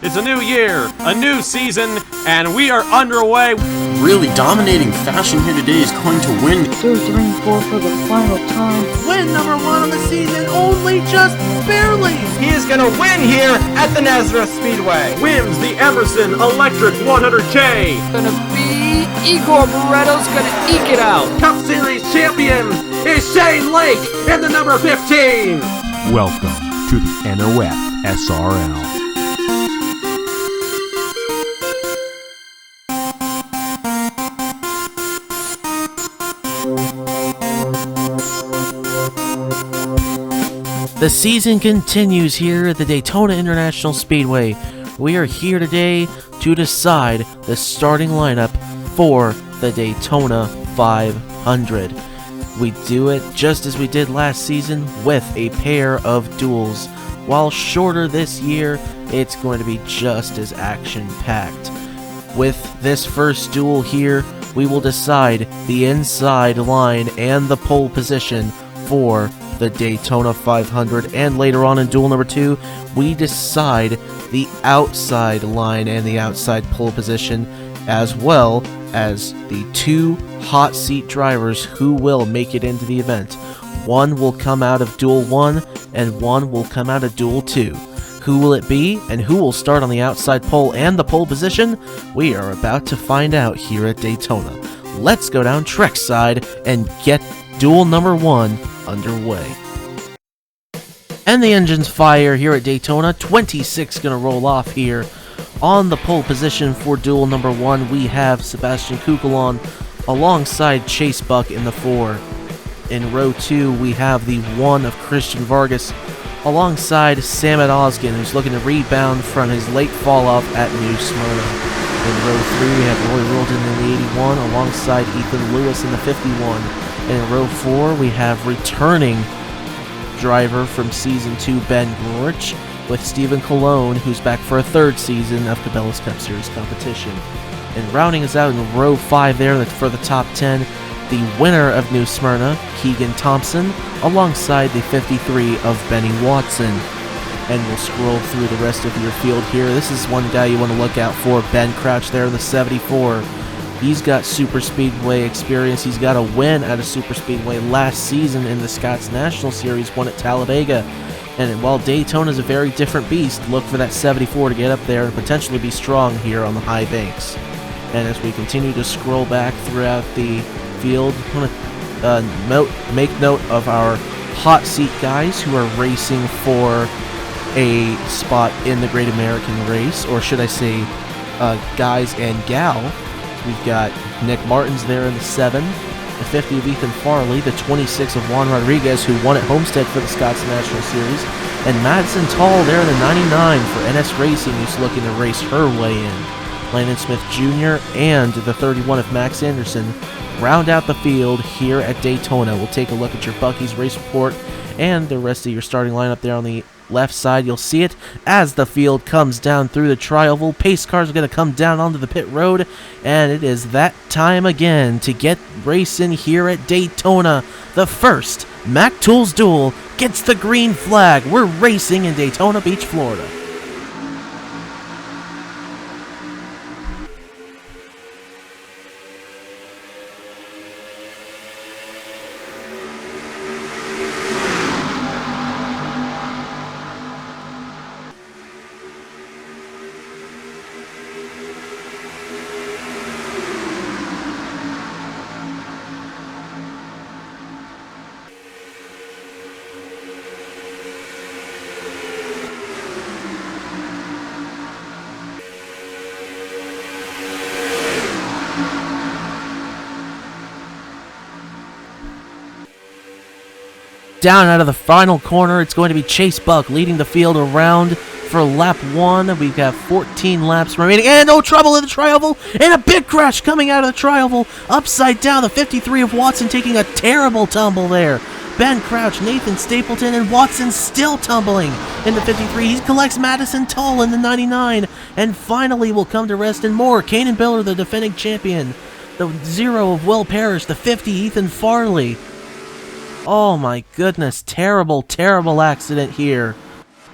It's a new year, a new season, and we are underway. Really dominating fashion here today is going to win. 2, 3, 4 for the final time. Win number 1 on the season, only just barely. He is going to win here at the NOFSRL Speedway. Wins the Emerson Electric 100K. Gonna be Igor Barretto's gonna eke it out. Cup Series champion is Shane Lake in the number 15. Welcome to the NOFSRL. The season continues here at the Daytona International Speedway. We are here today to decide the starting lineup for the Daytona 500. We do it just as we did last season with a pair of duels. While shorter this year, it's going to be just as action-packed. With this first duel here, we will decide the inside line and the pole position for the Daytona 500, and later on in duel number 2, we decide the outside line and the outside pole position, as well as the 2 hot seat drivers who will make it into the event. One will come out of duel 1 and one will come out of duel 2. Who will it be and who will start on the outside pole and the pole position? We are about to find out here at Daytona. Let's go down trackside and get duel number 1 underway. And the engines fire here at Daytona. 26 gonna roll off here. On the pole position for duel number 1, we have Sebastian Kukulon alongside Chase Buck in the 4. In row 2, we have the 1 of Christian Vargas alongside Samet Ozgen, who's looking to rebound from his late fall-off at New Smyrna. In row 3, we have Roy Wilton in the 81 alongside Ethan Lewis in the 51. And in row 4, we have returning driver from Season 2, Ben Gorch, with Stephen Colon, who's back for a 3rd season of Cabela's Cup Series competition. And rounding us out in row 5 there for the top 10, the winner of New Smyrna, Keegan Thompson, alongside the 53 of Benny Watson. And we'll scroll through the rest of your field here. This is one guy you want to look out for, Ben Crouch there in the 74. He's got super speedway experience. He's got a win at a super speedway last season in the Scots National Series, won at Talladega. And while Daytona is a very different beast, look for that 74 to get up there and potentially be strong here on the high banks. And as we continue to scroll back throughout the field, I want to make note of our hot seat guys who are racing for a spot in the Great American Race, or should I say guys and gal. We've got Nick Martins there in the 7, the 50 of Ethan Farley, the 26 of Juan Rodriguez, who won at Homestead for the Scots National Series, and Madison Tall there in the 99 for NS Racing, who's looking to race her way in. Landon Smith Jr. and the 31 of Max Anderson round out the field here at Daytona. We'll take a look at your Buc-ee's race report and the rest of your starting lineup there on the left side. You'll see it as the field comes down through the tri-oval. Pace cars are going to come down onto the pit road, and it is that time again to get racing here at Daytona. The first MacTools Duel gets the green flag. We're racing in Daytona Beach, Florida. Down out of the final corner, it's going to be Chase Buck leading the field around for lap 1. We've got 14 laps remaining, and no trouble in the tri-oval, and a big crash coming out of the tri-oval. Upside down, the 53 of Watson taking a terrible tumble there. Ben Crouch, Nathan Stapleton, and Watson still tumbling in the 53. He collects Madison Tull in the 99, and finally will come to rest in more. Kanan Biller, the defending champion. The 0 of Will Parrish, the 50, Ethan Farley. Oh my goodness, terrible, terrible accident here.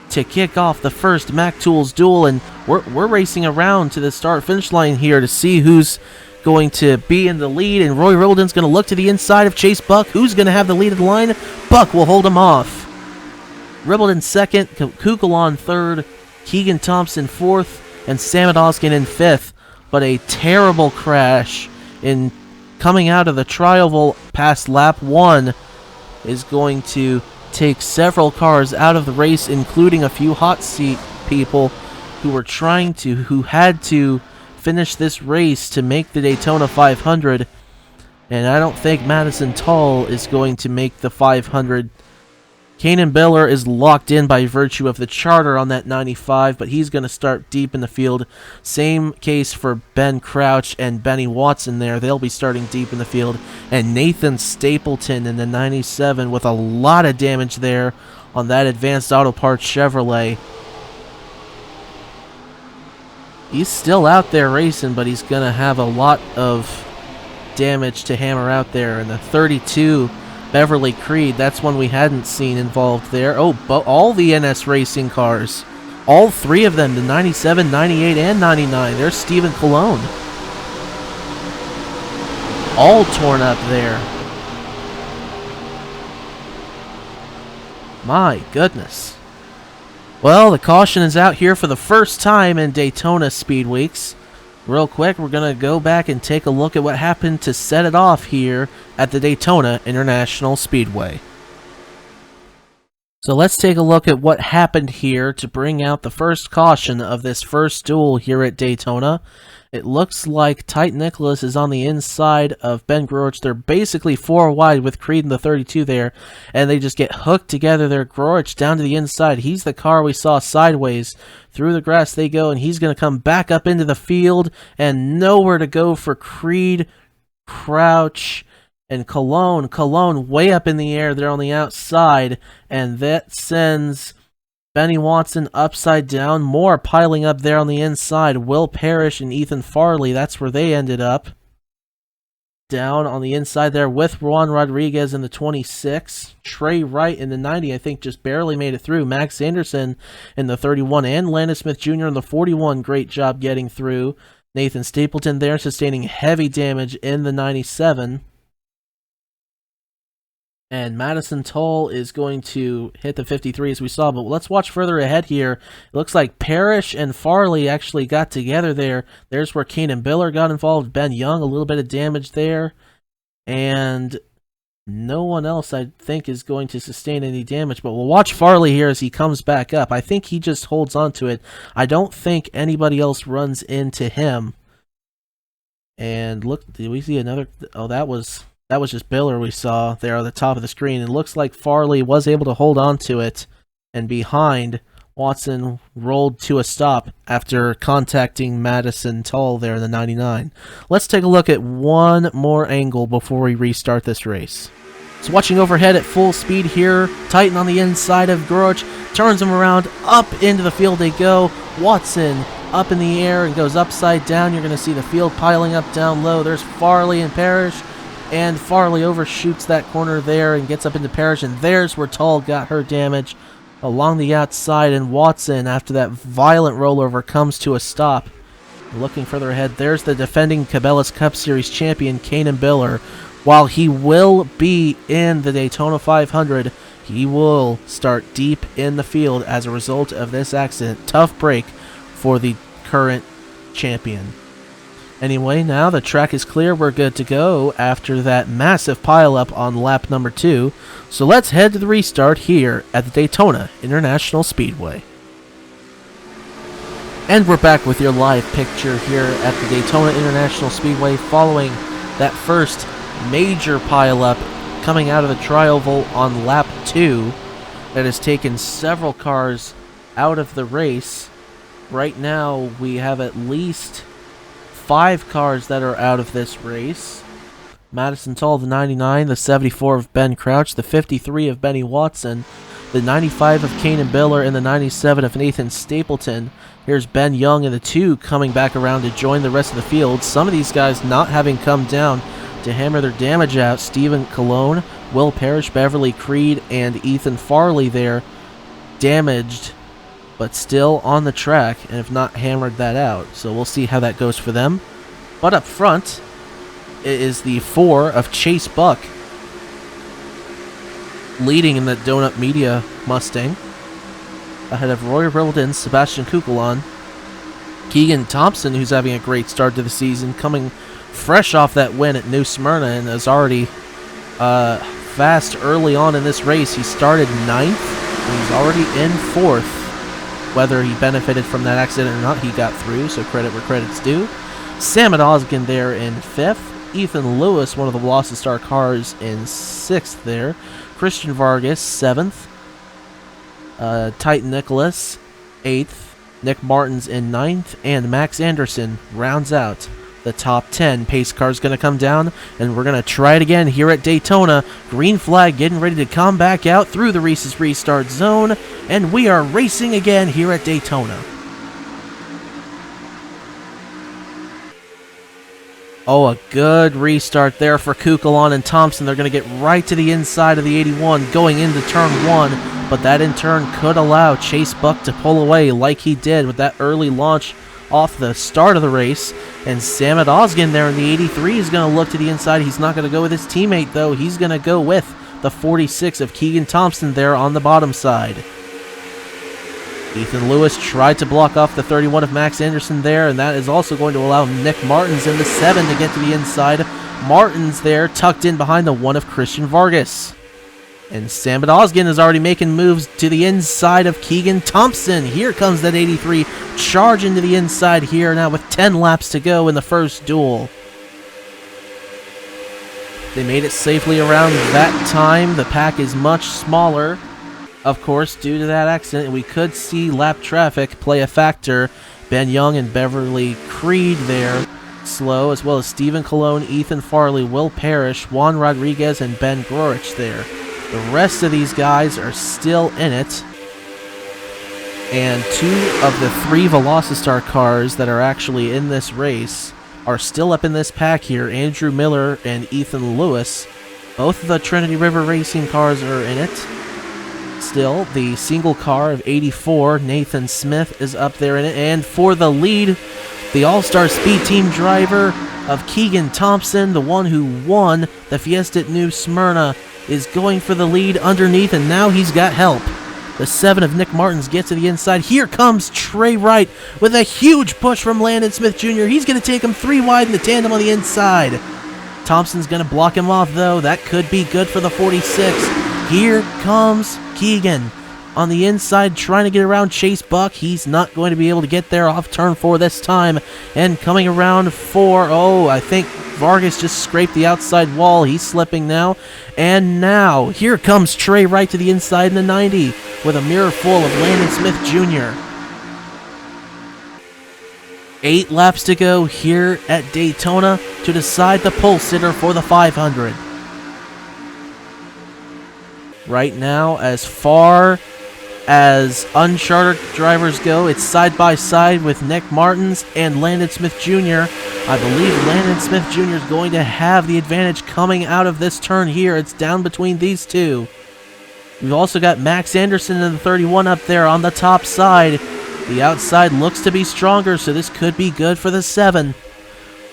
to kick off the first MacTools Duel, and we're racing around to the start-finish line here to see who's going to be in the lead, and Roy Riordan's going to look to the inside of Chase Buck. Who's going to have the lead of the line? Buck will hold him off. Riordan second, Kukulon third, Keegan Thompson fourth, and Samadoskin in fifth. But a terrible crash in coming out of the trial past lap 1 is going to take several cars out of the race, including a few hot seat people who had to finish this race to make the Daytona 500. And I don't think Madison Tull is going to make the 500. Kanan Biller is locked in by virtue of the charter on that 95, but he's going to start deep in the field. Same case for Ben Crouch and Benny Watson there. They'll be starting deep in the field. And Nathan Stapleton in the 97 with a lot of damage there on that Advanced Auto Parts Chevrolet. He's still out there racing, but he's going to have a lot of damage to hammer out there. And the 32... Beverly Creed, that's one we hadn't seen involved there. Oh, but all the NS Racing cars. All three of them, the 97, 98, and 99. There's Stephen Colon. All torn up there. My goodness. Well, the caution is out here for the first time in Daytona Speedweeks. Real quick, we're going to go back and take a look at what happened to set it off here at the Daytona International Speedway. So let's take a look at what happened here to bring out the first caution of this first duel here at Daytona. It looks like Tight Nicholas is on the inside of Ben Groarch. They're basically four wide with Creed in the 32 there, and they just get hooked together there. Groarch down to the inside. He's the car we saw sideways. Through the grass they go, and he's going to come back up into the field, and nowhere to go for Creed, Crouch, and Colon. Colon way up in the air there on the outside, and that sends Benny Watson upside down. More piling up there on the inside. Will Parrish and Ethan Farley, that's where they ended up. Down on the inside there with Juan Rodriguez in the 26. Trey Wright in the 90, I think just barely made it through. Max Anderson in the 31 and Landon Smith Jr. in the 41. Great job getting through. Nathan Stapleton there sustaining heavy damage in the 97. And Madison Tull is going to hit the 53 as we saw. But let's watch further ahead here. It looks like Parrish and Farley actually got together there. There's where Kanan Biller got involved. Ben Young, a little bit of damage there. And no one else, I think, is going to sustain any damage. But we'll watch Farley here as he comes back up. I think he just holds on to it. I don't think anybody else runs into him. And look, did we see another? Oh, that was just Biller we saw there on the top of the screen. It looks like Farley was able to hold on to it, and behind, Watson rolled to a stop after contacting Madison Tull there in the 99. Let's take a look at one more angle before we restart this race. So watching overhead at full speed here, Titan on the inside of Groarch, turns him around, up into the field they go. Watson up in the air and goes upside down. You're going to see the field piling up down low. There's Farley and Parrish. And Farley overshoots that corner there and gets up into Parrish, and there's where Tull got her damage along the outside, and Watson, after that violent rollover, comes to a stop. Looking further ahead, there's the defending Cabela's Cup Series champion, Kanan Biller. While he will be in the Daytona 500, he will start deep in the field as a result of this accident. Tough break for the current champion. Anyway, now the track is clear. We're good to go after that massive pileup on lap number 2. So let's head to the restart here at the Daytona International Speedway. And we're back with your live picture here at the Daytona International Speedway following that first major pileup coming out of the trial vault on lap 2 that has taken several cars out of the race. Right now we have at least 5 cars that are out of this race. Madison Tull, the 99, the 74 of Ben Crouch, the 53 of Benny Watson, the 95 of Kanan Biller, and the 97 of Nathan Stapleton. Here's Ben Young and the 2 coming back around to join the rest of the field. Some of these guys not having come down to hammer their damage out. Stephen Colon, Will Parrish, Beverly Creed, and Ethan Farley there damaged but still on the track and have not hammered that out. So we'll see how that goes for them. But up front, it is the 4 of Chase Buck, leading in the Donut Media Mustang, ahead of Roy Rilden, Sebastian Kukulon, Keegan Thompson, who's having a great start to the season, coming fresh off that win at New Smyrna and is already fast early on in this race. He started 9th, and he's already in 4th. Whether he benefited from that accident or not, he got through, so credit where credit's due. Sam Oskin there in 5th. Ethan Lewis, one of the Velocity cars, in 6th there. Christian Vargas, 7th. Titan Nicholas, 8th. Nick Martins in 9th. And Max Anderson rounds out the top 10. Pace car's going to come down, and we're going to try it again here at Daytona. Green flag getting ready to come back out through the Reese's Restart Zone, and we are racing again here at Daytona. Oh, a good restart there for Kukulon and Thompson. They're going to get right to the inside of the 81 going into turn 1, but that in turn could allow Chase Buck to pull away like he did with that early launch off the start of the race. And Samet Ozgen there in the 83 is going to look to the inside. He's not going to go with his teammate, though. He's going to go with the 46 of Keegan Thompson there on the bottom side. Ethan Lewis tried to block off the 31 of Max Anderson there, and that is also going to allow Nick Martins in the 7 to get to the inside. Martins there tucked in behind the 1 of Christian Vargas. And Samet Ozgen is already making moves to the inside of Keegan Thompson. Here comes that 83 charge into the inside here now with 10 laps to go in the first duel. They made it safely around that time. The pack is much smaller, of course, due to that accident. We could see lap traffic play a factor. Ben Young and Beverly Creed there slow, as well as Stephen Colon, Ethan Farley, Will Parrish, Juan Rodriguez, and Ben Gorich there. The rest of these guys are still in it. And 2 of the 3 Velocitar cars that are actually in this race are still up in this pack here. Andrew Miller and Ethan Lewis. Both of the Trinity River Racing cars are in it. Still, the single car of 84, Nathan Smith, is up there in it. And for the lead, the All-Star Speed Team driver of Keegan Thompson, the one who won the Fiesta at New Smyrna, is going for the lead underneath, and now he's got help. The 7 of Nick Martins gets to the inside. Here comes Trey Wright with a huge push from Landon Smith Jr. He's going to take him 3 wide in the tandem on the inside. Thompson's going to block him off, though. That could be good for the 46. Here comes Keegan on the inside trying to get around Chase Buck. He's not going to be able to get there off turn 4 this time. And coming around 4, I think Vargas just scraped the outside wall. He's slipping now. And now, here comes Trey Wright to the inside in the 90 with a mirror full of Landon Smith Jr. 8 laps to go here at Daytona to decide the pole sitter for the 500. Right now, as far as uncharted drivers go, it's side by side with Nick Martins and Landon Smith Jr. I believe Landon Smith Jr. is going to have the advantage coming out of this turn here. It's down between these two. We've also got Max Anderson in the 31 up there on the top side. The outside looks to be stronger, so this could be good for the 7.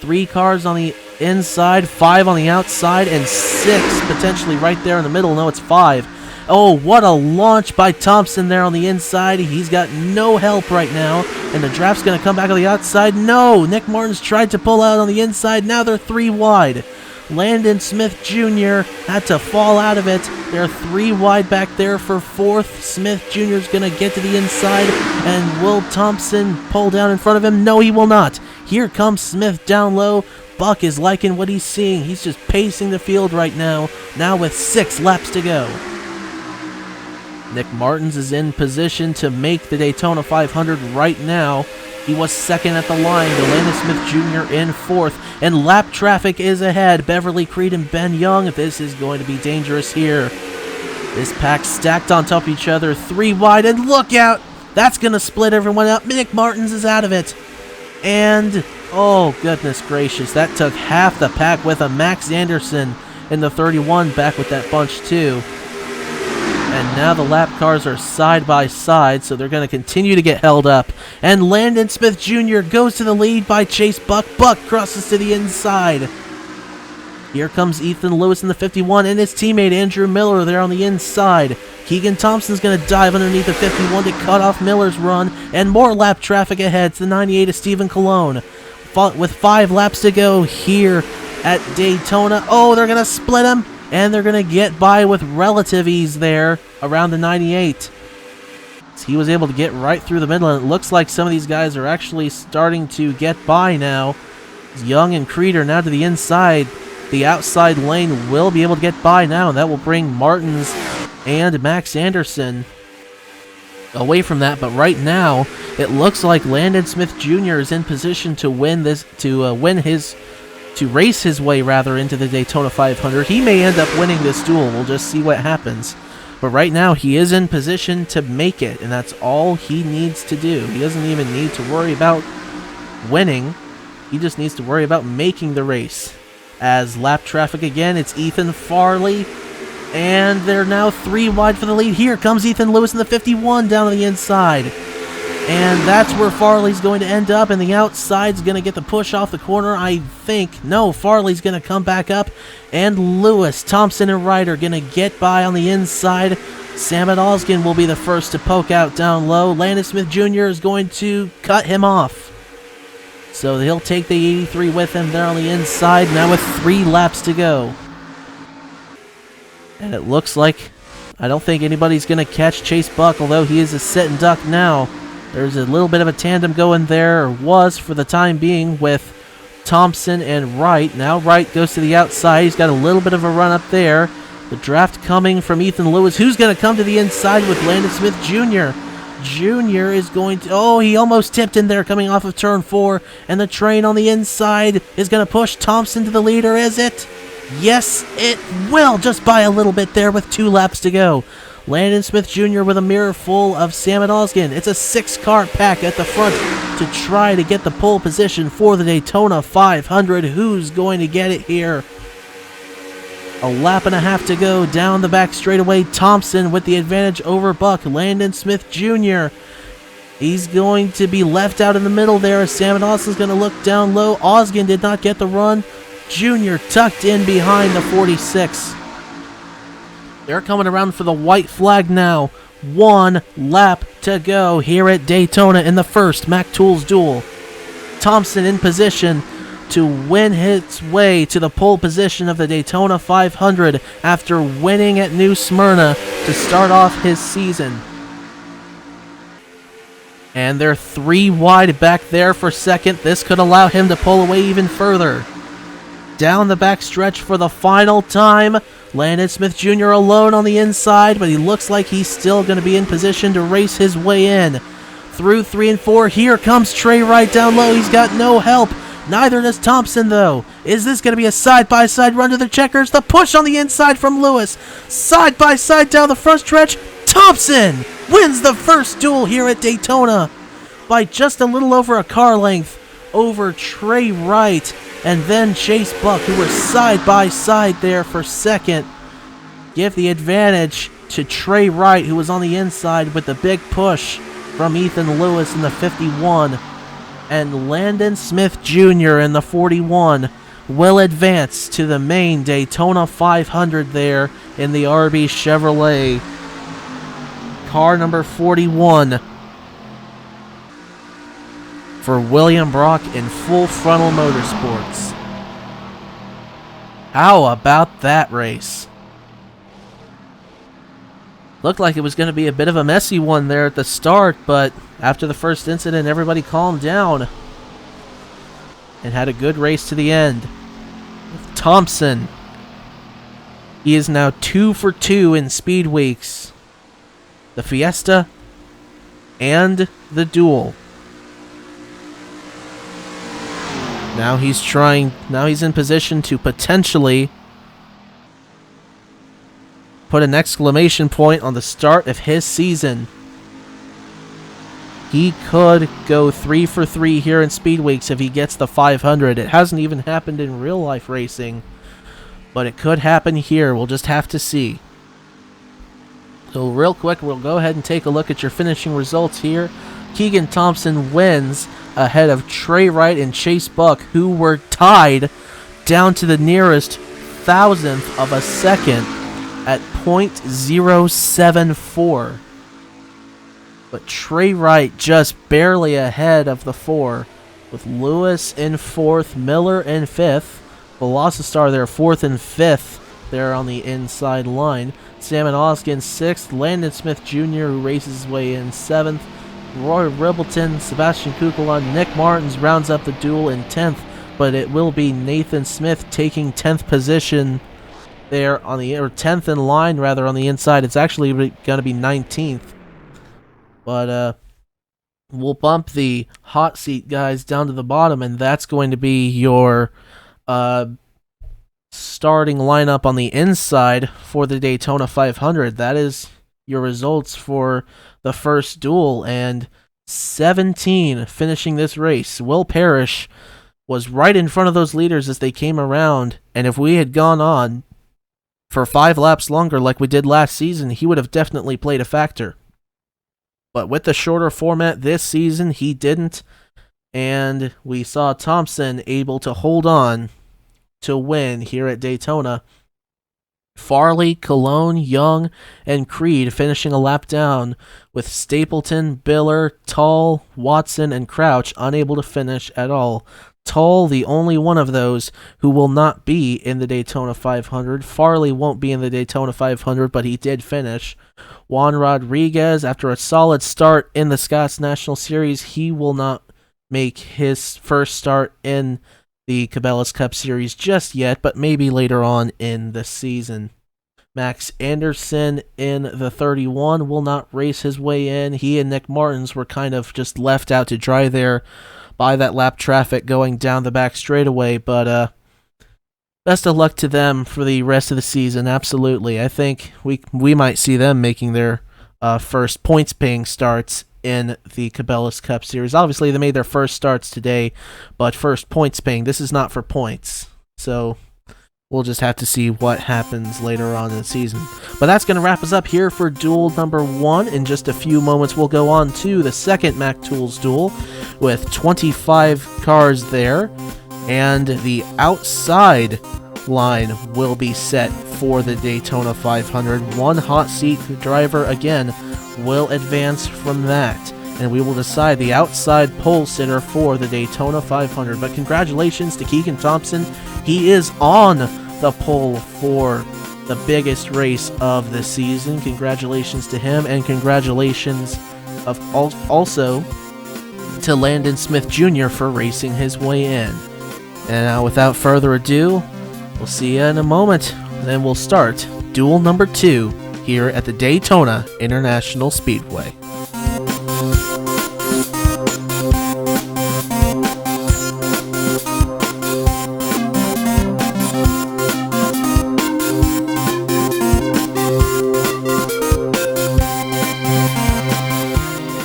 3 cars on the inside, 5 on the outside, and 6 potentially right there in the middle. No, it's 5. Oh, what a launch by Thompson there on the inside. He's got no help right now, and the draft's going to come back on the outside. No, Nick Martins tried to pull out on the inside. Now they're 3 wide. Landon Smith Jr. had to fall out of it. They're 3 wide back there for 4th. Smith Jr. is going to get to the inside, and will Thompson pull down in front of him? No, he will not. Here comes Smith down low. Buck is liking what he's seeing. He's just pacing the field right now with 6 laps to go. Nick Martins is in position to make the Daytona 500 right now. He was 2nd at the line to Landon Smith Jr. in 4th, and lap traffic is ahead. Beverly Creed and Ben Young. This is going to be dangerous here. This pack stacked on top of each other, 3 wide, and look out! That's going to split everyone up. Nick Martins is out of it. And, oh goodness gracious, that took half the pack with a Max Anderson in the 31 back with that bunch too. And now the lap cars are side by side, so they're going to continue to get held up. And Landon Smith Jr. goes to the lead by Chase Buck. Buck crosses to the inside. Here comes Ethan Lewis in the 51 and his teammate Andrew Miller there on the inside. Keegan Thompson's going to dive underneath the 51 to cut off Miller's run, and more lap traffic ahead to the 98 of Stephen Colon. With 5 laps to go here at Daytona. Oh, they're going to split him, and they're going to get by with relative ease there around the 98. He was able to get right through the middle, and it looks like some of these guys are actually starting to get by now. Young and Creed are now to the inside. The outside lane will be able to get by now, and that will bring Martins and Max Anderson away from that. But right now, it looks like Landon Smith Jr. is in position to win this, to race his way rather into the Daytona 500. He may end up winning this duel. We'll just see what happens. But right now, he is in position to make it, and that's all he needs to do. He doesn't even need to worry about winning. He just needs to worry about making the race. As lap traffic again, it's Ethan Farley, and they're now 3 wide for the lead. Here comes Ethan Lewis in the 51 down on the inside. And that's where Farley's going to end up, and the outside's going to get the push off the corner, I think. No, Farley's going to come back up, and Lewis, Thompson, and Ryder going to get by on the inside. Samet Oskin will be the first to poke out down low. Landon Smith Jr. is going to cut him off. So he'll take the 83 with him there on the inside, now with 3 laps to go. And it looks like, I don't think anybody's going to catch Chase Buck, although he is a sit and duck now. There's a little bit of a tandem going there, or was for the time being, with Thompson and Wright. Now Wright goes to the outside. He's got a little bit of a run up there. The draft coming from Ethan Lewis, who's going to come to the inside with Landon Smith Jr. Jr. is going to... Oh, he almost tipped in there coming off of turn 4. And the train on the inside is going to push Thompson to the leader, is it? Yes, it will, just by a little bit there with 2 laps to go. Landon Smith Jr. with a mirror full of Samet Oskin. It's a 6-car pack at the front to try to get the pole position for the Daytona 500. Who's going to get it here? A lap and a half to go down the back straightaway. Thompson with the advantage over Buck. Landon Smith Jr. He's going to be left out in the middle there as Samet Oskin's going to look down low. Oskin did not get the run. Jr. tucked in behind the 46. They're coming around for the white flag now. 1 lap to go here at Daytona in the first MacTools Duel. Thompson in position to win his way to the pole position of the Daytona 500 after winning at New Smyrna to start off his season. And they're 3 wide back there for second. This could allow him to pull away even further. Down the back stretch for the final time. Landon Smith Jr. alone on the inside, but he looks like he's still going to be in position to race his way in. Through 3 and 4, here comes Trey Wright down low. He's got no help. Neither does Thompson, though. Is this going to be a side-by-side run to the checkers? The push on the inside from Lewis. Side-by-side down the front stretch. Thompson wins the first duel here at Daytona by just a little over a car length over Trey Wright and then Chase Buck, who were side-by-side there for second. Give the advantage to Trey Wright, who was on the inside with the big push from Ethan Lewis in the 51. And Landon Smith Jr. in the 41 will advance to the main Daytona 500 there in the RB Chevrolet. Car number 41 for William Brock in Full Frontal Motorsports. How about that race? Looked like it was going to be a bit of a messy one there at the start, but after the first incident, everybody calmed down and had a good race to the end. With Thompson, he is now 2 for 2 in Speedweeks. The Fiesta and the Duel. Now he's in position to potentially put an exclamation point on the start of his season. He could go 3 for 3 here in Speedweeks if he gets the 500. It hasn't even happened in real life racing, but it could happen here. We'll just have to see. So real quick, we'll go ahead and take a look at your finishing results here. Keegan Thompson wins ahead of Trey Wright and Chase Buck, who were tied down to the nearest thousandth of a second at .074. But Trey Wright just barely ahead of the 4, with Lewis in 4th, Miller in 5th, Velocistar there 4th and 5th there on the inside line. Salmon Oskin 6th, Landon Smith Jr., who races his way in 7th, Roy Ribbleton, Sebastian Kukulon, Nick Martins rounds up the duel in 10th, but it will be Nathan Smith taking 10th position there on the, or 10th in line rather, on the inside. It's actually going to be 19th. But we'll bump the hot seat guys down to the bottom, and that's going to be your starting lineup on the inside for the Daytona 500. That is your results for the first duel, and 17 finishing this race. Will Parrish was right in front of those leaders as they came around, and if we had gone on for 5 laps longer like we did last season, he would have definitely played a factor. But with the shorter format this season, he didn't, and we saw Thompson able to hold on to win here at Daytona. Farley, Cologne, Young, and Creed finishing a lap down, with Stapleton, Biller, Tull, Watson, and Crouch unable to finish at all. Tull, the only one of those who will not be in the Daytona 500. Farley won't be in the Daytona 500, but he did finish. Juan Rodriguez, after a solid start in the Scots National Series, he will not make his first start in the Cabela's Cup Series just yet, but maybe later on in the season. Max Anderson in the 31 will not race his way in. He and Nick Martins were kind of just left out to dry there by that lap traffic going down the back straightaway, but best of luck to them for the rest of the season. Absolutely. I think we might see them making their first points-paying starts in the Cabela's Cup Series. Obviously, they made their first starts today, but first points-paying. This is not for points, so we'll just have to see what happens later on in the season. But that's going to wrap us up here for duel number 1. In just a few moments, we'll go on to the second MacTools Duel with 25 cars there, and the outside line will be set for the Daytona 500. One hot seat driver again will advance from that, and we will decide the outside pole sitter for the Daytona 500. But congratulations to Keegan Thompson. He is on the pole for the biggest race of the season. Congratulations to him, and congratulations also to Landon Smith Jr. for racing his way in. And now, without further ado, we'll see you in a moment. Then we'll start duel number 2 here at the Daytona International Speedway.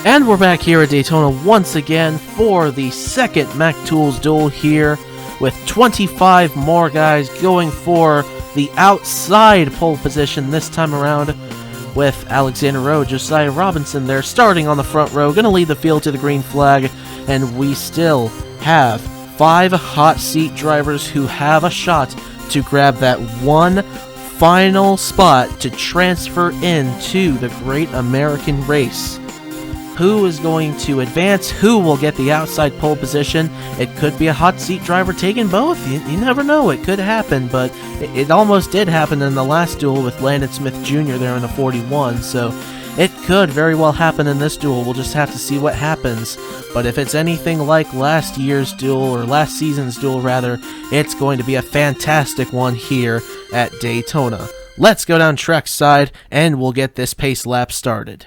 And we're back here at Daytona once again for the second MacTools Duel here, with 25 more guys going for the outside pole position this time around, with Alexander Rowe, Josiah Robinson there starting on the front row, going to lead the field to the green flag, and we still have 5 hot seat drivers who have a shot to grab that one final spot to transfer into the Great American Race. Who is going to advance? Who will get the outside pole position? It could be a hot seat driver taking both. You never know. It could happen, but it almost did happen in the last duel with Landon Smith Jr. there in the 41, so it could very well happen in this duel. We'll just have to see what happens. But if it's anything like last year's duel, or last season's duel rather, it's going to be a fantastic one here at Daytona. Let's go down track side, and we'll get this pace lap started.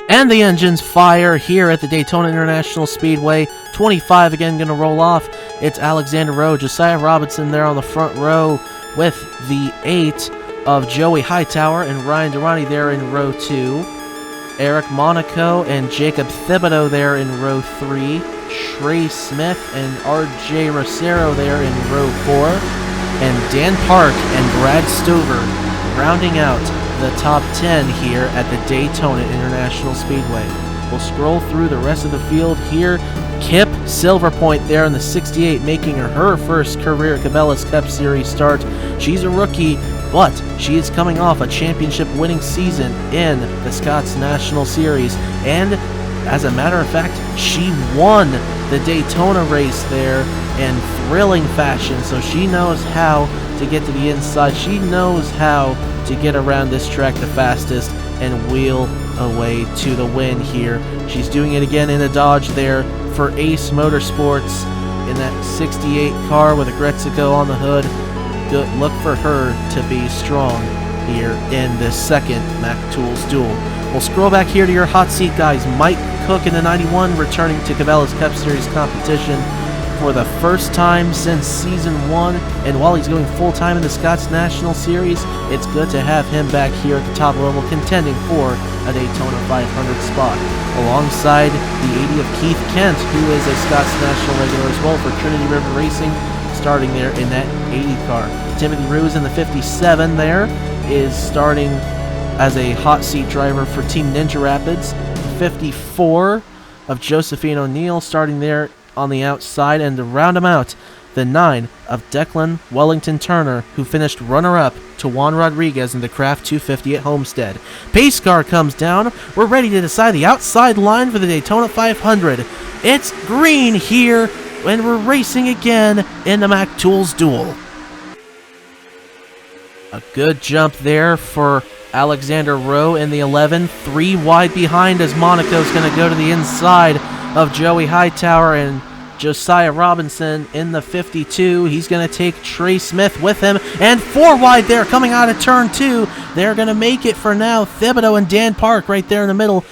And the engines fire here at the Daytona International Speedway. 25 again going to roll off. It's Alexander Rowe, Josiah Robinson there on the front row, with the 8 of Joey Hightower and Ryan Durrani there in row 2. Eric Monaco and Jacob Thibodeau there in row 3. Trey Smith and RJ Rosero there in row 4. And Dan Park and Brad Stover rounding out the top 10 here at the Daytona International Speedway. We'll scroll through the rest of the field here. Kip Silverpoint there in the 68, making her first career Cabela's Cup Series start. She's a rookie, but she is coming off a championship winning season in the Scots National Series, and as a matter of fact, she won the Daytona race there in thrilling fashion, so she knows how to get to the inside. She knows how to get around this track the fastest and wheel away to the win here. She's doing it again in a Dodge there for Ace Motorsports in that 68 car with a Gretzko on the hood. Good look for her to be strong here in this second MacTools Duel. We'll scroll back here to your hot seat guys. Mike Cook in the 91 returning to Cabela's Cup Series competition for the first time since Season 1, and while he's going full-time in the Scots National Series, it's good to have him back here at the top level contending for a Daytona 500 spot, alongside the 80 of Keith Kent, who is a Scots National regular as well for Trinity River Racing, starting there in that 80 car. Timothy Ruse in the 57 there is starting as a hot seat driver for Team Ninja Rapids. 54 of Josephine O'Neill starting there on the outside, and to round him out, the 9 of Declan Wellington Turner, who finished runner-up to Juan Rodriguez in the Craft 250 at Homestead. Pace car comes down. We're ready to decide the outside line for the Daytona 500. It's green here, and we're racing again in the MacTools Duel. A good jump there for Alexander Rowe in the 11. 3 wide behind as Monaco's going to go to the inside of Joey Hightower, and Josiah Robinson in the 52. He's going to take Trey Smith with him, and 4 wide there coming out of turn 2. They're going to make it for now. Thibodeau and Dan Park right there in the middle.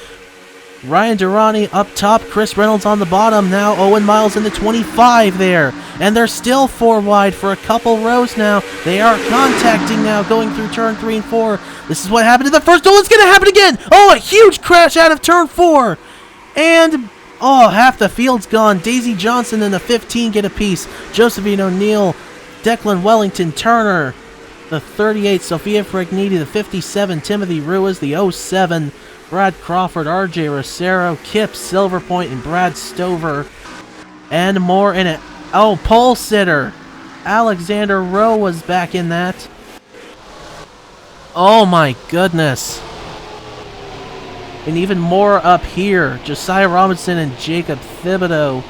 Ryan Durrani up top, Chris Reynolds on the bottom. Now Owen Miles in the 25 there, and they're still 4 wide for a couple rows now. They are contacting now, going through turn 3 and 4. This is what happened in the first. Oh, it's going to happen again. Oh, a huge crash out of turn 4, and oh, half the field's gone. Daisy Johnson and the 15 get a piece. Josephine O'Neill, Declan Wellington Turner, the 38, Sophia Fregniti, the 57, Timothy Ruiz, the 07, Brad Crawford, RJ Rosero, Kip Silverpoint, and Brad Stover, and more in it. Oh, pole sitter. Alexander Rowe was back in that. Oh my goodness. And even more up here, Josiah Robinson and Jacob Thibodeau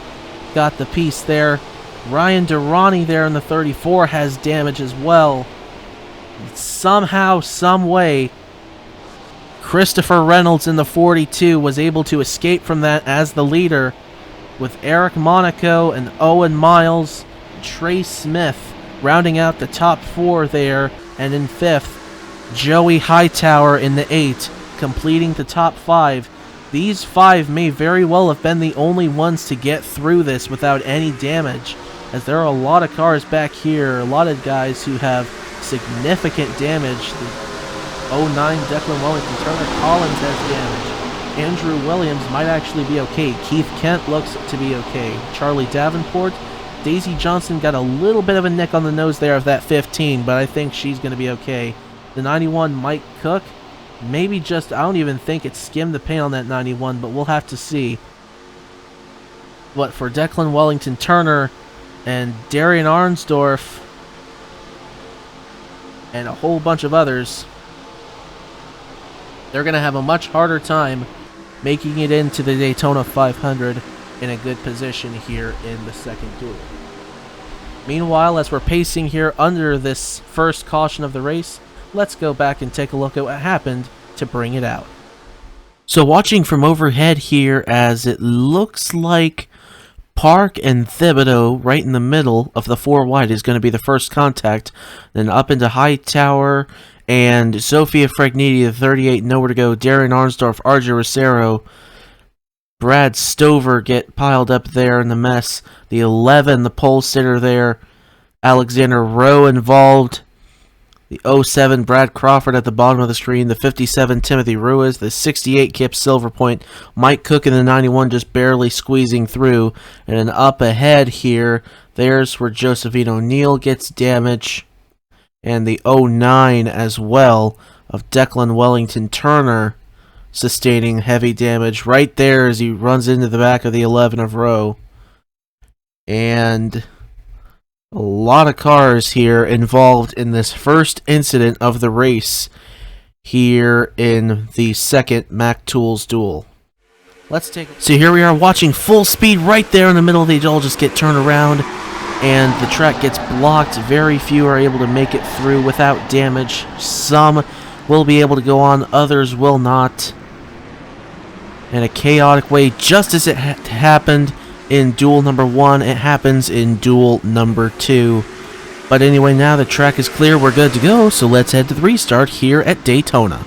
got the piece there. Ryan Durrani there in the 34 has damage as well. Somehow, some way, Christopher Reynolds in the 42 was able to escape from that as the leader, with Eric Monaco and Owen Miles, Trey Smith rounding out the top 4 there, and in 5th, Joey Hightower in the 8. Completing the top 5. These 5 may very well have been the only ones to get through this without any damage, as there are a lot of cars back here, a lot of guys who have significant damage. The 09 Declan Wellington Turner Collins has damage. Andrew Williams might actually be okay. Keith Kent looks to be okay. Charlie Davenport, Daisy Johnson got a little bit of a nick on the nose there of that 15, but I think she's going to be okay. The 91 Mike Cook, maybe just, I don't even think it skimmed the paint on that 91, but we'll have to see. But for Declan Wellington Turner and Darian Arnsdorf and a whole bunch of others, they're going to have a much harder time making it into the Daytona 500 in a good position here in the second duel. Meanwhile, as we're pacing here under this first caution of the race, let's go back and take a look at what happened to bring it out. So watching from overhead here, as it looks like Park and Thibodeau right in the middle of the 4 wide is going to be the first contact. Then up into Hightower and Sophia Fregniti, the 38, nowhere to go. Darren Arnsdorf, RJ Rosero, Brad Stover get piled up there in the mess. The 11, the pole sitter there, Alexander Rowe involved. The 07, Brad Crawford at the bottom of the screen. The 57, Timothy Ruiz. The 68, Kip Silverpoint. Mike Cook in the 91 just barely squeezing through. And then up ahead here, there's where Josephine O'Neill gets damage. And the 09 as well of Declan Wellington Turner sustaining heavy damage right there as he runs into the back of the 11 of row. And a lot of cars here involved in this first incident of the race here in the second MacTools Duel. So here we are watching full speed right there in the middle. They all just get turned around and the track gets blocked. Very few are able to make it through without damage. Some will be able to go on, others will not. In a chaotic way, just as it happened in duel number 1, it happens in duel number 2. But anyway, now the track is clear, we're good to go, so let's head to the restart here at Daytona.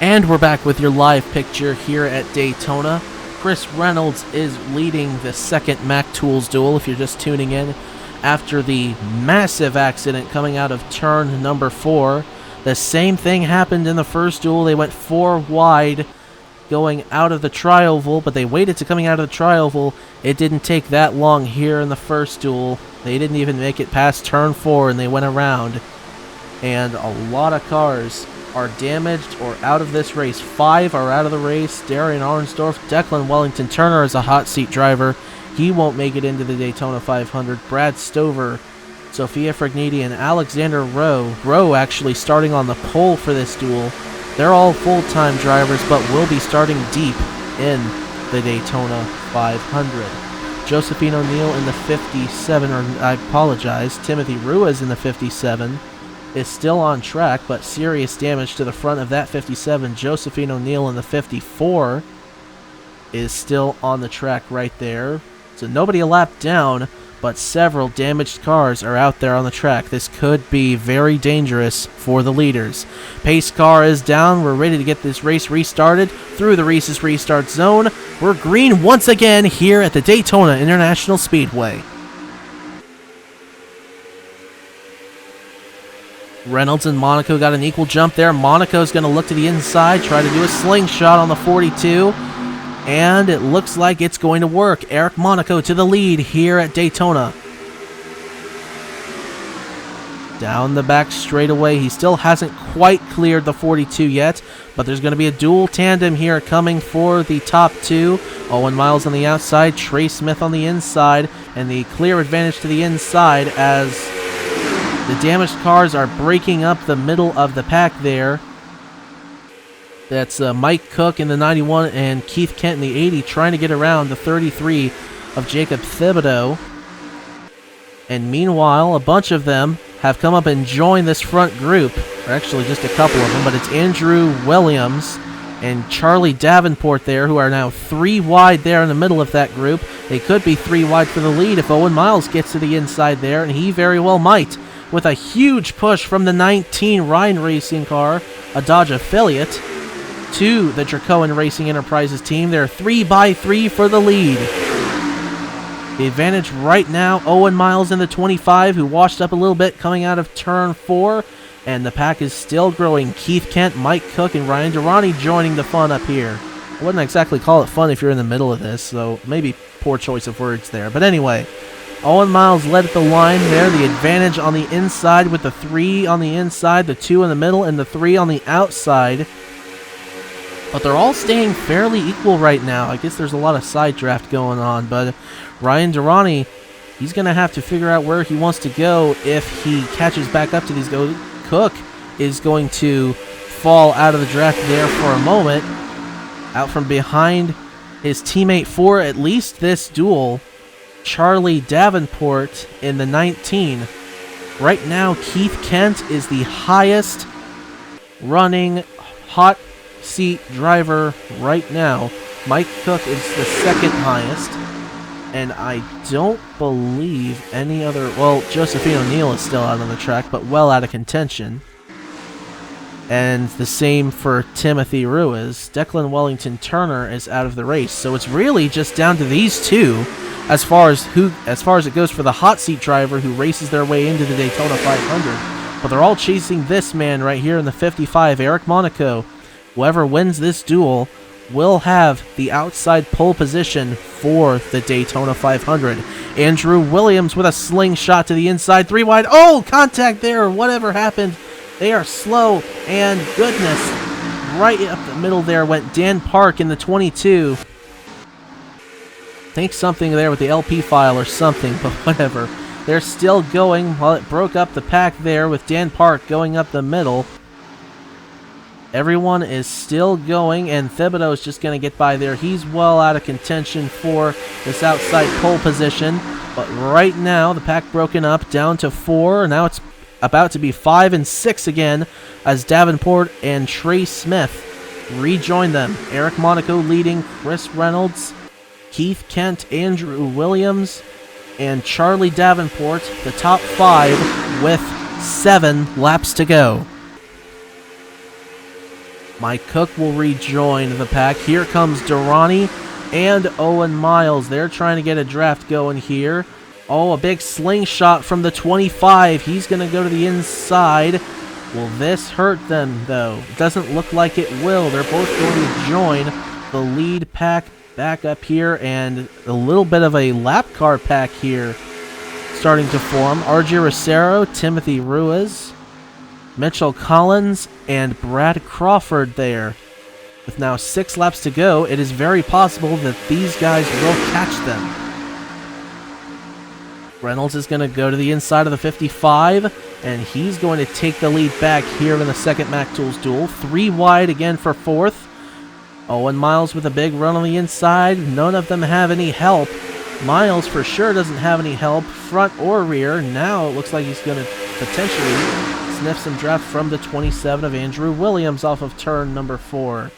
And we're back with your live picture here at Daytona. Chris Reynolds is leading the second MacTools Duel, if you're just tuning in, after the massive accident coming out of turn number 4. The same thing happened in the first duel. They went 4 wide going out of the trioval, but they waited to coming out of the trioval. It didn't take that long here in the first duel. They didn't even make it past turn 4 and they went around. And a lot of cars are damaged or out of this race. 5 are out of the race. Darian Arnsdorf, Declan Wellington Turner is a hot seat driver. He won't make it into the Daytona 500. Brad Stover, Sophia Fragniti, and Alexander Rowe. Rowe actually starting on the pole for this duel. They're all full-time drivers, but will be starting deep in the Daytona 500. Josephine O'Neill in the 57, or I apologize, Timothy Ruiz in the 57 is still on track, but serious damage to the front of that 57. Josephine O'Neill in the 54 is still on the track right there. So nobody a lap down, but several damaged cars are out there on the track. This could be very dangerous for the leaders. Pace car is down. We're ready to get this race restarted through the race's restart zone. We're green once again here at the Daytona International Speedway. Reynolds and Monaco got an equal jump there. Monaco's going to look to the inside, try to do a slingshot on the 42. And it looks like it's going to work. Eric Monaco to the lead here at Daytona. Down the back straightaway. He still hasn't quite cleared the 42 yet, but there's going to be a dual tandem here coming for the top 2. Owen Miles on the outside, Trey Smith on the inside, and the clear advantage to the inside as the damaged cars are breaking up the middle of the pack there. That's Mike Cook in the 91 and Keith Kent in the 80 trying to get around the 33 of Jacob Thibodeau. And meanwhile, a bunch of them have come up and joined this front group. Or actually just a couple of them, but it's Andrew Williams and Charlie Davenport there, who are now 3 wide there in the middle of that group. They could be 3 wide for the lead if Owen Miles gets to the inside there, and he very well might. With a huge push from the 19 Ryan Racing car, a Dodge affiliate, to the Dracoan Racing Enterprises team. They're 3 by 3 for the lead. The advantage right now, Owen Miles in the 25, who washed up a little bit coming out of turn 4. And the pack is still growing. Keith Kent, Mike Cook, and Ryan Durrani joining the fun up here. I wouldn't exactly call it fun if you're in the middle of this, so maybe poor choice of words there. But anyway, Owen Miles led at the line there. The advantage on the inside with the 3 on the inside, the 2 in the middle, and the 3 on the outside. But they're all staying fairly equal right now. I guess there's a lot of side draft going on, but Ryan Durrani, he's going to have to figure out where he wants to go if he catches back up to these guys. Cook is going to fall out of the draft there for a moment. Out from behind his teammate for at least this duel, Charlie Davenport in the 19. Right now, Keith Kent is the highest running hot seat driver right now. Mike Cook is the second highest. And I don't believe any other... Well, Josephine O'Neill is still out on the track, but well out of contention. And the same for Timothy Ruiz. Declan Wellington Turner is out of the race. So it's really just down to these two as far as it goes for the hot seat driver who races their way into the Daytona 500. But they're all chasing this man right here in the 55, Eric Monaco. Whoever wins this duel will have the outside pole position for the Daytona 500. Andrew Williams with a slingshot to the inside, 3 wide. Oh, contact there. Whatever happened They are slow, and goodness, right up the middle there went Dan Park in the 22. Think something there with the LP file or something, but whatever. They're still going while it broke up the pack there with Dan Park going up the middle. Everyone is still going, and Thibodeau is just going to get by there. He's well out of contention for this outside pole position. But right now, the pack broken up down to 4. Now it's about to be 5 and 6 again as Davenport and Trey Smith rejoin them. Eric Monaco leading, Chris Reynolds, Keith Kent, Andrew Williams, and Charlie Davenport, the top 5 with 7 laps to go. Mike Cook will rejoin the pack. Here comes Durrani and Owen Miles. They're trying to get a draft going here. Oh, a big slingshot from the 25. He's going to go to the inside. Will this hurt them, though? It doesn't look like it will. They're both going to join the lead pack back up here, and a little bit of a lap car pack here starting to form. RJ Rosero, Timothy Ruiz, Mitchell Collins, and Brad Crawford there. With now 6 laps to go, it is very possible that these guys will catch them. Reynolds is going to go to the inside of the 55, and he's going to take the lead back here in the second MacTools Duel. 3 wide again for 4th. Owen Miles with a big run on the inside. None of them have any help. Miles for sure doesn't have any help, front or rear. Now it looks like he's going to potentially sniff some draft from the 27 of Andrew Williams off of turn number 4.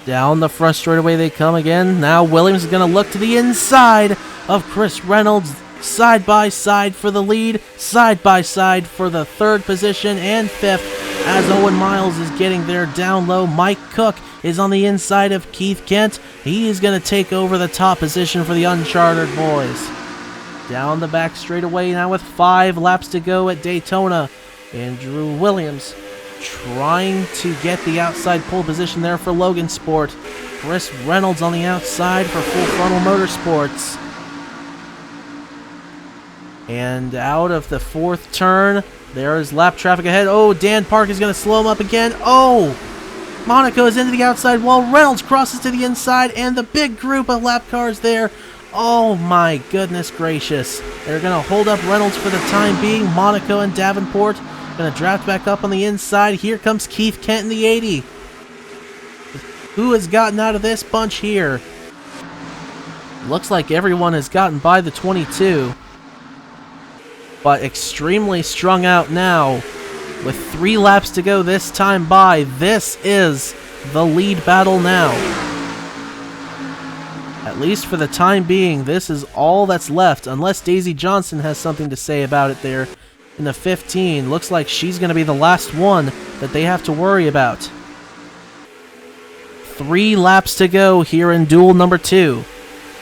Down the front straightaway they come again. Now Williams is going to look to the inside of Chris Reynolds. Side by side for the lead. Side by side for the 3rd position and 5th as Owen Miles is getting there down low. Mike Cook is on the inside of Keith Kent. He is going to take over the top position for the Uncharted boys. Down the back straightaway now with 5 laps to go at Daytona. Andrew Williams trying to get the outside pole position there for Logan Sport. Chris Reynolds on the outside for Full Frontal Motorsports. And out of the 4th turn, there is lap traffic ahead. Oh, Dan Park is going to slow him up again. Oh, Monaco is into the outside wall. Reynolds crosses to the inside, and the big group of lap cars there. Oh my goodness gracious. They're going to hold up Reynolds for the time being. Monaco and Davenport going to draft back up on the inside. Here comes Keith Kent in the 80. Who has gotten out of this bunch here? Looks like everyone has gotten by the 22. But extremely strung out now. With 3 laps to go this time by, this is the lead battle now. At least for the time being, this is all that's left, unless Daisy Johnson has something to say about it there in the 15. Looks like she's going to be the last one that they have to worry about. 3 laps to go here in duel number 2.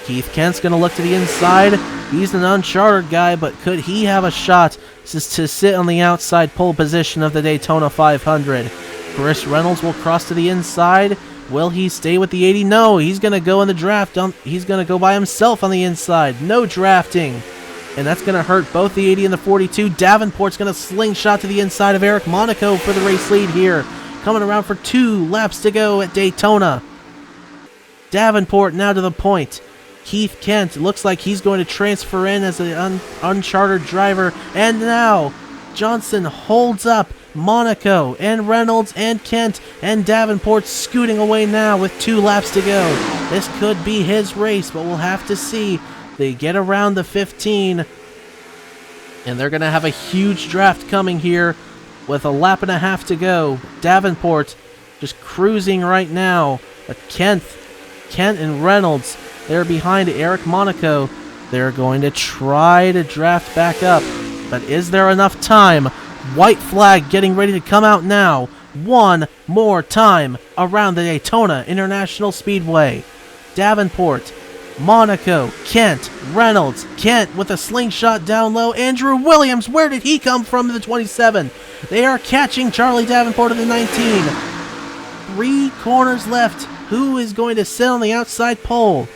Keith Kent's going to look to the inside. He's an Uncharted guy, but could he have a shot to sit on the outside pole position of the Daytona 500? Chris Reynolds will cross to the inside. Will he stay with the 80? No, he's going to go in the draft. He's going to go by himself on the inside. No drafting. And that's going to hurt both the 80 and the 42. Davenport's going to slingshot to the inside of Eric Monaco for the race lead here. Coming around for 2 laps to go at Daytona. Davenport now to the point. Keith Kent looks like he's going to transfer in as an uncharted driver. And now Johnson holds up Monaco and Reynolds and Kent, and Davenport scooting away now with 2 laps to go. This could be his race, but we'll have to see. They get around the 15, and they're going to have a huge draft coming here with a lap and a half to go. Davenport just cruising right now, but Kent and Reynolds, they're behind Eric Monaco. They're going to try to draft back up, but is there enough time? White flag getting ready to come out now. One more time around the Daytona International Speedway. Davenport, Monaco, Kent, Reynolds, Kent with a slingshot down low. Andrew Williams, where did he come from in the 27? They are catching Charlie Davenport in the 19. 3 corners left. Who is going to sit on the outside pole?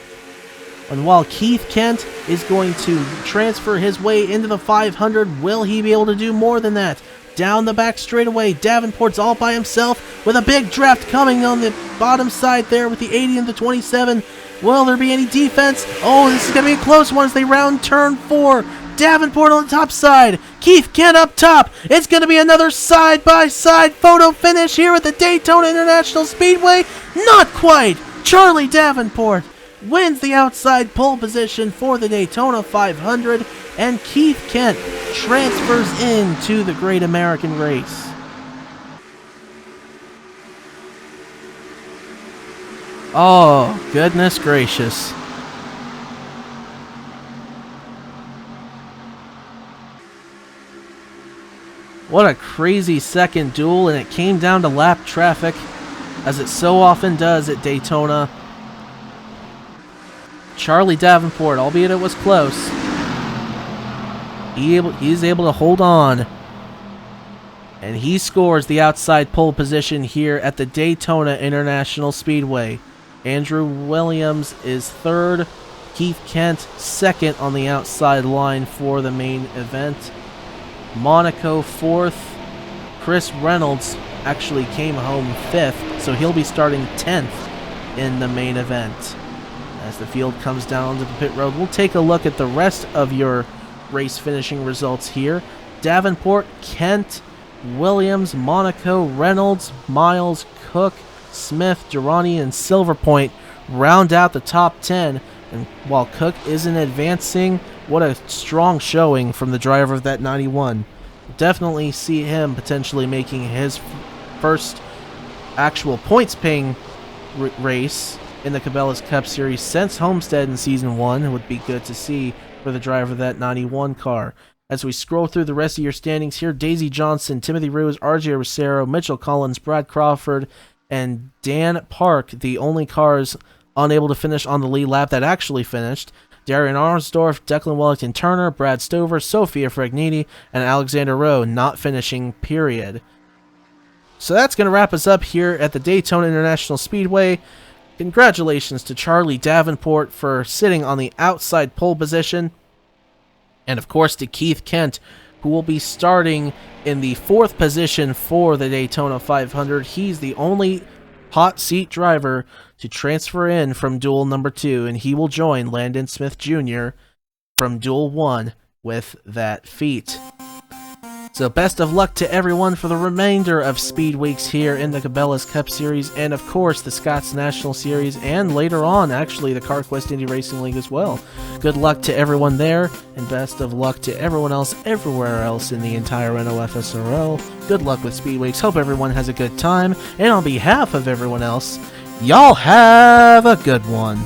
And while Keith Kent is going to transfer his way into the 500, will he be able to do more than that? Down the back straightaway, Davenport's all by himself with a big draft coming on the bottom side there with the 80 and the 27. Will there be any defense? Oh, this is going to be a close one as they round turn 4. Davenport on the top side, Keith Kent up top. It's going to be another side-by-side photo finish here at the Daytona International Speedway. Not quite. Charlie Davenport wins the outside pole position for the Daytona 500, and Keith Kent transfers into the Great American Race. Oh, goodness gracious. What a crazy second duel, and it came down to lap traffic, as it so often does at Daytona. Charlie Davenport, albeit it was close, he's able to hold on, and he scores the outside pole position here at the Daytona International Speedway. Andrew Williams is third, Keith Kent second on the outside line for the main event. Monaco fourth. Chris Reynolds actually came home fifth, so he'll be starting 10th in the main event. As the field comes down to the pit road, we'll take a look at the rest of your race finishing results here. Davenport, Kent, Williams, Monaco, Reynolds, Miles, Cook, Smith, Durrani, and Silverpoint round out the top 10. And while Cook isn't advancing, what a strong showing from the driver of that 91. Definitely see him potentially making his first actual points-paying race in the Cabela's Cup Series since Homestead in Season 1. It would be good to see for the driver of that 91 car. As we scroll through the rest of your standings here, Daisy Johnson, Timothy Ruse, RJ Rosero, Mitchell Collins, Brad Crawford, and Dan Park, the only cars unable to finish on the lead lap that actually finished. Darian Arnsdorf, Declan Wellington Turner, Brad Stover, Sophia Fragnini, and Alexander Rowe not finishing, period. So that's going to wrap us up here at the Daytona International Speedway. Congratulations to Charlie Davenport for sitting on the outside pole position. And of course to Keith Kent, who will be starting in the 4th position for the Daytona 500. He's the only hot seat driver to transfer in from Duel number 2, and he will join Landon Smith Jr. from Duel 1 with that feat. So best of luck to everyone for the remainder of Speedweeks here in the Cabela's Cup Series, and of course the Scott's National Series, and later on actually the CarQuest Indy Racing League as well. Good luck to everyone there, and best of luck to everyone else everywhere else in the entire NOFSRL. Good luck with Speedweeks. Hope everyone has a good time, and on behalf of everyone else, y'all have a good one.